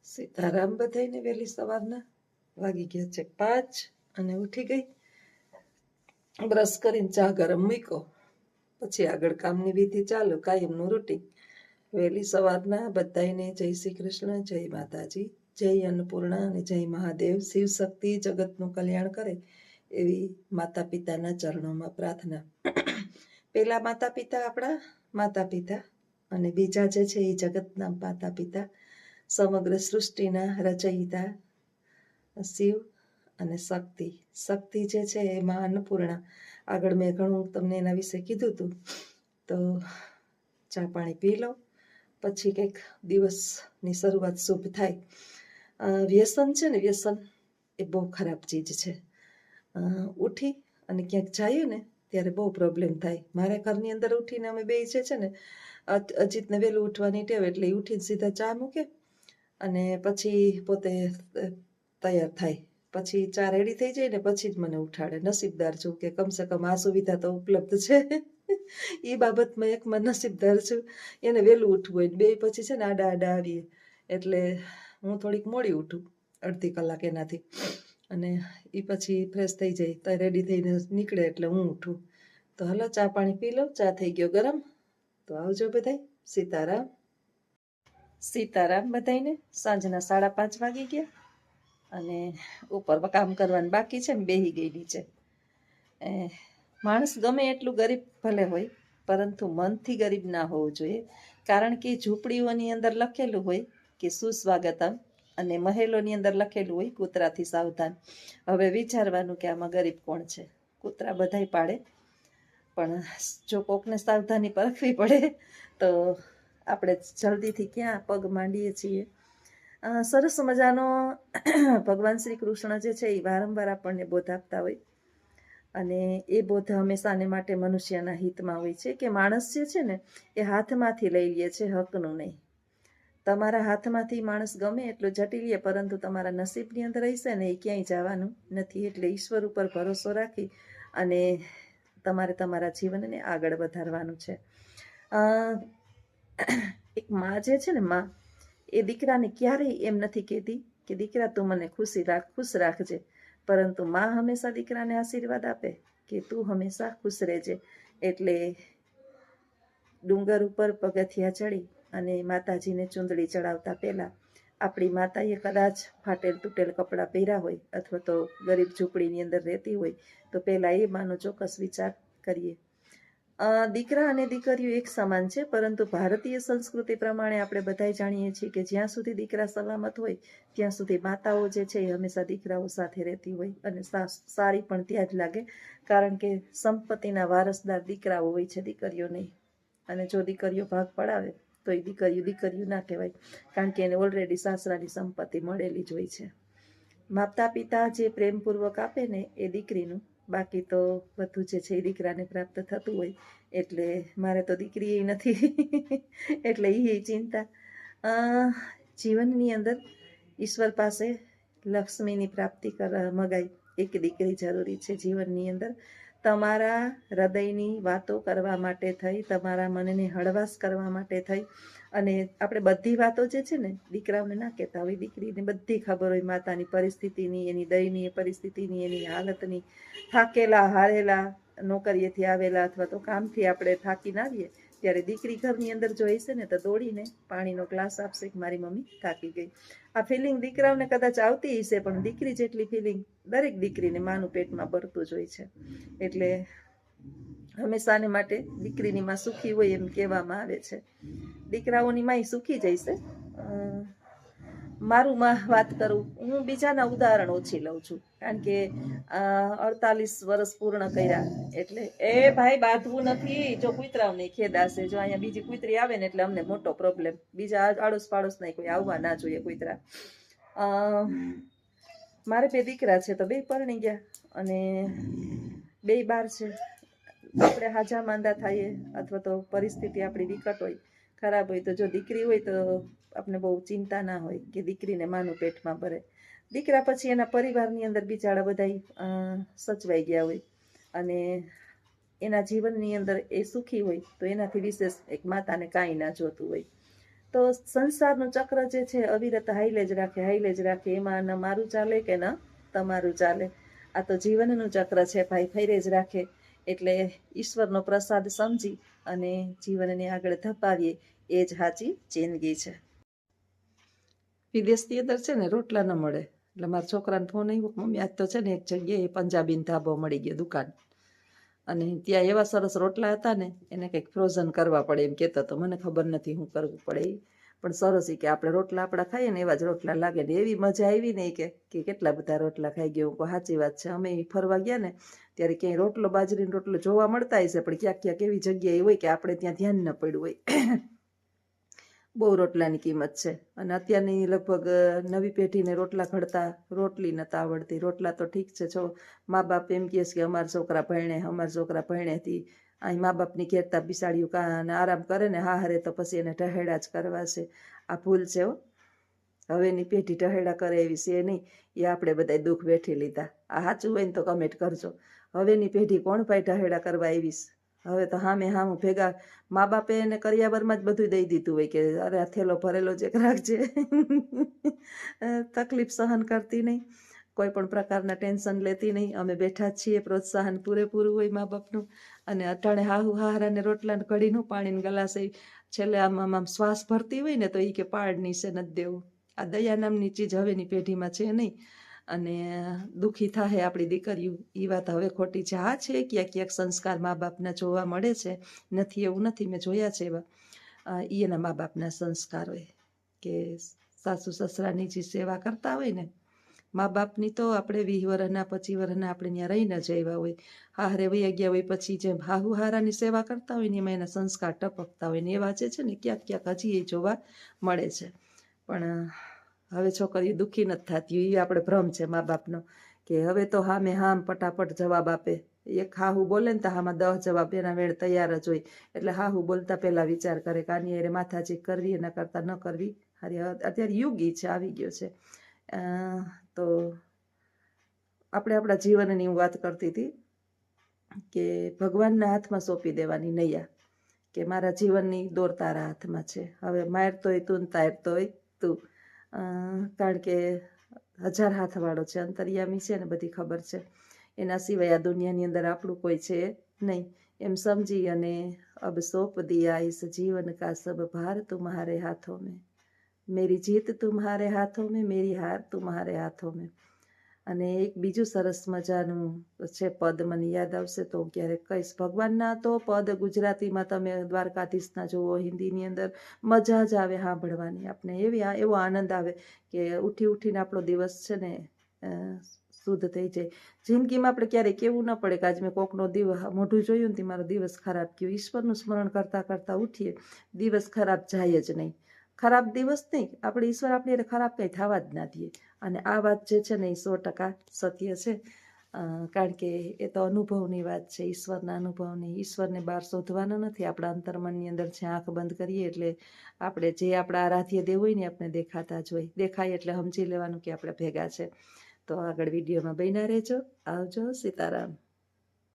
સીતારામ બધાઈને વહેલી સવારના વાગી ગયા છે 5 અને ઉઠી ગઈ, બ્રશ કરીને ચા ગરમ મૂક્યો, પછી આગળ કામની વિધિ ચાલુ, કાયમનું રૂટીન. વહેલી સવારના બધાઈને જય શ્રી કૃષ્ણ, જય માતાજી, જય અન્નપૂર્ણા અને જય મહાદેવ. શિવ શક્તિ જગતનું કલ્યાણ કરે એવી માતા પિતાના ચરણોમાં પ્રાર્થના. પેલા માતા પિતા આપણા માતા પિતા અને બીજા જે છે એ જગતના માતા પિતા, સમગ્ર સૃષ્ટિના રચયિતા શિવ અને શક્તિ. શક્તિ જે છે એ માં અન્નપૂર્ણા. આગળ મેં ઘણું તમને એના વિશે કીધું હતું. તો ચા પાણી પી લો, પછી કંઈક દિવસની શરૂઆત શુભ થાય. વ્યસન છે ને, વ્યસન એ બહુ ખરાબ ચીજ છે. ઉઠી અને ક્યાંક જઈએ ને ત્યારે બહુ પ્રોબ્લેમ થાય. મારા ઘરની અંદર ઉઠીને અમે બે છે ને, અજીતને વહેલું ઉઠવાની ટેવ, એટલે એ ઉઠીને સીધા ચા મૂકે અને પછી પોતે તૈયાર થાય, પછી ચા રેડી થઈ જાય ને પછી જ મને ઉઠાડે. નસીબદાર છું કે કમસે કમ આ સુવિધા તો ઉપલબ્ધ છે. એ બાબતમાં એકમાં નસીબદાર છું. એને વહેલું ઉઠવું હોય, બે પછી છે ને આડા આડા આવીએ એટલે હું થોડીક મોડી ઉઠું, અડધી કલાક એનાથી, અને એ પછી ફ્રેશ થઈ જાય તો રેડી થઈને નીકળે એટલે હું ઉઠું. તો હલો ચા પાણી પી લો, ચા થઈ ગયો ગરમ. તો આવજો બધાય. સીતારામ. સીતારામ બધાઈને. સાંજના 5:30 વાગી ગયા અને ઉપર કામ કરવાનું બાકી છે ને બેહી ગઈ નીચે. માણસ ગમે એટલું ગરીબ ભલે હોય, પરંતુ મનથી ગરીબ ના હોવું જોઈએ. કારણ કે ઝૂંપડીઓની અંદર લખેલું હોય કે સુસ્વાગતમ, અને મહેલોની અંદર લખેલું હોય કૂતરાથી સાવધાન. હવે વિચારવાનું કે આમાં ગરીબ કોણ છે? કૂતરા બધાય પાડે, પણ જો કોકને સાવધાની પરખવી પડે તો આપણે જલ્દીથી ક્યાં પગ માંડીએ છીએ. સરસ મજાનો ભગવાન શ્રી કૃષ્ણ જે છે એ વારંવાર આપણને બોધ આપતા હોય, અને એ બોધ હંમેશાને માટે મનુષ્યના હિતમાં હોય છે કે માણસ જે છે ને એ હાથમાંથી લઈ લે છે, હકનું નહીં. તમારા હાથમાંથી માણસ ગમે એટલું જટી લે, પરંતુ તમારા નસીબની અંદર રહેશે ને એ ક્યાંય જવાનું નથી. એટલે ઈશ્વર ઉપર ભરોસો રાખી અને તમારે તમારા જીવનને આગળ વધારવાનું છે. એક માં જે છે ને, માં એ દીકરાને ક્યારેય એમ નથી કહેતી કે દીકરા તું મને ખુશ રાખજે, પરંતુ માં હંમેશા દીકરાને આશીર્વાદ આપે કે તું હંમેશા ખુશ રહેજે. એટલે ડુંગર ઉપર પગથિયા ચડી અને માતાજીને ચૂંદડી ચડાવતા પહેલા આપણી માતાએ કદાચ ફાટેલ તૂટેલ કપડાં પહેર્યા હોય અથવા તો ગરીબ ઝૂંપડીની અંદર રહેતી હોય, તો પહેલા એ માનો ચોક્કસ વિચાર કરીએ. દીકરા અને દીકરીઓ એક સમાન છે, પરંતુ ભારતીય સંસ્કૃતિ પ્રમાણે આપણે બધાય જાણીએ છીએ કે જ્યાં સુધી દીકરા સલામત હોય ત્યાં સુધી માતાઓ જે છે એ હંમેશા દીકરાઓ સાથે રહેતી હોય, અને સારી પણ ત્યાં જ લાગે. કારણ કે સંપત્તિના વારસદાર દીકરાઓ હોય છે, દીકરીઓ નહીં. અને જો દીકરીઓ ભાગ પડાવે તો એ દીકરીઓ ના કહેવાય, કારણ કે એને ઓલરેડી સાસરાની સંપત્તિ મળેલી જ હોય છે. માતા પિતા જે પ્રેમપૂર્વક આપે ને એ દીકરીનું, બાકી તો બધું જે છે એ દીકરાને પ્રાપ્ત થતું હોય. એટલે મારે તો દીકરી નથી એટલે એ ચિંતા. જીવનની અંદર ઈશ્વર પાસે લક્ષ્મીની પ્રાપ્તિ મગાય એક દીકરી જરૂરી છે જીવનની અંદર. તમારા હૃદયની વાતો કરવા માટે થઈ, તમારા મનને હળવાશ કરવા માટે થઈ. અને આપણે બધી વાતો જે છે ને દીકરાઓને ના કહેતા હોય, દીકરીને બધી ખબર હોય માતાની પરિસ્થિતિની, એની દયનીય પરિસ્થિતિની, એની હાલતની. થાકેલા હારેલા નોકરીએથી આવેલા અથવા તો કામથી આપણે થાકીને આવીએ ત્યારે દીકરી ઘરની અંદર જો હશે ને તો દોડીને પાણીનો ગ્લાસ આપશે કે મારી મમ્મી થાકી ગઈ. આ ફિલિંગ દીકરાઓને કદાચ આવતી હશે, પણ દીકરી જેટલી ફિલિંગ દરેક દીકરીને માનું પેટમાં ભરતું જ હોય છે. એટલે હંમેશાને માટે દીકરીની માં સુખી હોય એમ કહેવામાં આવે છે. દીકરાઓની માય સુખી જ હશે. મારું માં વાત કરું, હું બીજાના ઉદાહરણ ઓછી લઉં છું, કારણ કે 48 વર્ષ પૂર્ણ કર્યા એટલે એ ભાઈ બાંધવું નથી. જો કૂતરાઓને ખેદાશે, જો અહીંયા બીજી કૂતરી આવે ને એટલે અમને મોટો પ્રોબ્લેમ. બીજા આડોશ પાડોશ નહીં કોઈ આવવા ના જોઈએ કૂતરા. મારે 2 દીકરા છે તો 2 પરણી ગયા અને 2 બાર છે. આપણે હાજા માંદા થઈએ અથવા તો પરિસ્થિતિ આપણી વિકટ હોય, ખરાબ હોય, તો જો દીકરી હોય તો આપણે બહુ ચિંતા ના હોય કે દીકરીને માનું પેટમાં ભરે. દીકરા પછી એના પરિવારની અંદર બિચારા બધા સચવાઈ ગયા હોય અને એના જીવનની અંદર એ સુખી હોય, તો એનાથી વિશેષ એક માતાને કાંઈ ના જોતું હોય. તો સંસારનું ચક્ર જે છે અવિરત હાઈલે જ રાખે, એમાં ન મારું ચાલે કે ન તમારું ચાલે. આ તો જીવનનું ચક્ર છે ભાઈ, ફેરે જ રાખે. એટલે ઈશ્વરનો પ્રસાદ સમજી અને જીવનને આગળ ધપાવીએ એ જ સાચી જિંદગી છે. વિદેશની અંદર છે ને રોટલા ન મળે, એટલે મારા છોકરાને ફોન આવ્યો, મમ્મી આજ તો છે ને એક જગ્યાએ પંજાબીનો ધાબો મળી ગયો દુકાન, અને ત્યાં એવા સરસ રોટલા હતા ને, એને કંઈક ફ્રોઝન કરવા પડે એમ કહેતો હતો. મને ખબર નથી શું કરવું પડે એ, પણ સરસ કે આપણે રોટલા આપણા ખાઈએ ને એવા જ રોટલા લાગે ને. એવી મજા આવી ને કે કેટલા બધા રોટલા ખાઈ ગયા. હું સાચી વાત છે. અમે ફરવા ગયા ને ત્યારે ક્યાંય રોટલો, બાજરીનો રોટલો જોવા મળતા હશે, પણ ક્યાંક એવી જગ્યાએ હોય કે આપણે ત્યાં ધ્યાન ન પડ્યું હોય. બહુ રોટલાની કિંમત છે. અને અત્યારની લગભગ નવી પેઢીને રોટલા ઘડતા રોટલી નથી આવડતી. રોટલા તો ઠીક છે, જો મા બાપ એમ કહે છે કે અમારા છોકરા ભણેથી અહીં મા બાપની ઘેરતા બિસાડ્યું કાં આરામ કરે ને હારે તો પછી એને ઢહેડા જ કરવા છે. આ ભૂલ છે હો. હવેની પેઢી ઢહેડા કરે એવી છે નહીં. એ આપણે બધા દુઃખ વેઠી લીધા. આ સાચું હોય ને તો કમેન્ટ કરજો. હવેની પેઢી કોણ ભાઈ ઢહેડા કરવા આવીશ? હવે તો હામે ભેગા મા બાપે એને કરિયાવરમાં જ બધું દઈ દીધું હોય કે અરે આ થેલો ભરેલો જ રાખજે. તકલીફ સહન કરતી નહીં, કોઈ પણ પ્રકારના ટેન્શન લેતી નહીં. અમે બેઠા છીએ, પ્રોત્સાહન પૂરેપૂરું હોય મા બાપનું. અને અટાણે હારાને રોટલા કઢીનું પાણીને ગલાસ છેલ્લે આમ શ્વાસ ભરતી હોય ને તો એ કે પાડની છે નથી દેવું. આ દયા નામની ચીજ હવેની પેઢીમાં છે નહીં. અને દુઃખી થાય આપણી દીકરીઓ, એ વાત હવે ખોટી છે. હા છે ક્યાંક સંસ્કાર મા બાપના જોવા મળે છે, નથી એવું નથી, મેં જોયા છે એવા. એના મા બાપના સંસ્કાર હોય કે સાસુ સસરાની જે સેવા કરતા હોય ને મા બાપની, તો આપણે 20 વર્ષના 25 વર્ષના આપણે ત્યાં રહીને જ આવ્યા હોય, હારે વહી ગયા હોય, પછી જેમ હાહુ હારાની સેવા કરતા હોય ને એમાં એના સંસ્કાર ટપકતા હોય ને એવા જે છે ને ક્યાંક હજી એ જોવા મળે છે. પણ હવે છોકરીઓ દુઃખી નથી થતી. એ આપણે ભ્રમ છે મા બાપનો કે હવે તો હામ ફટાફટ જવાબ આપે. એક હાહુ બોલે ને તો હામાં 10 જવાબ એના વેળ તૈયાર જ હોય. એટલે હાહુ બોલતા પહેલા વિચાર કરે કે આની અરે માથાજી કરવી, એના કરતા ન કરવી. અત્યારે યુગ ઈ છે, આવી ગયો છે. તો આપણે આપણા જીવનની હું વાત કરતી હતી કે ભગવાનના હાથમાં સોંપી દેવાની નૈયા, કે મારા જીવનની દોર તારા હાથમાં છે. હવે મારતોય તું ને તારતોય તું. કારણ કે 1000 હાથવાળો છે, અંતર્યામી છે ને, બધી ખબર છે. એના સિવાય આ દુનિયાની અંદર આપણું કોઈ છે નહીં, એમ સમજી અને અબ સોંપ દિયા ઇસ જીવન કા સબ ભાર તુમ્હારે હાથોं में, मेरी जीत तुम्हारे हाथों में, मेरी हार तुम्हारे हाथों में. અને એક બીજું સરસ મજાનું છે પદ, મને યાદ આવશે તો ક્યારેક કહીશ. ભગવાનના તો પદ ગુજરાતીમાં તમે દ્વારકાધીશના જુઓ, હિન્દીની અંદર મજા જ આવે સાંભળવાની. આપણે એવો આનંદ આવે કે ઉઠીને આપણો દિવસ છે ને શુદ્ધ થઈ જાય. જિંદગીમાં આપણે ક્યારેક કેવું ન પડે કે આજ મેં કોકનો દિવસ મોઢું જોયું ને મારો દિવસ ખરાબ ગયો. ઈશ્વરનું સ્મરણ કરતાં ઉઠીએ, દિવસ ખરાબ જાય જ નહીં. ખરાબ દિવસ નહીં, આપણે ઈશ્વર આપણે ખરાબ કંઈ થવા જ ના દઈએ. અને આ વાત જે છે ને એ 100% સત્ય છે. કારણ કે એ તો અનુભવની વાત છે, ઈશ્વરના અનુભવની. ઈશ્વરને બહાર શોધવાનો નથી, આપણા અંતર્મનની અંદર છે. આંખ બંધ કરીએ એટલે આપણે જે આપણા આરાધ્ય દેવ હોય ને આપણે દેખાતા જ હોય. દેખાય એટલે સમજી લેવાનું કે આપણે ભેગા છે. તો આગળ વિડીયોમાં બન્યા રહેજો. આવજો. સીતારામ.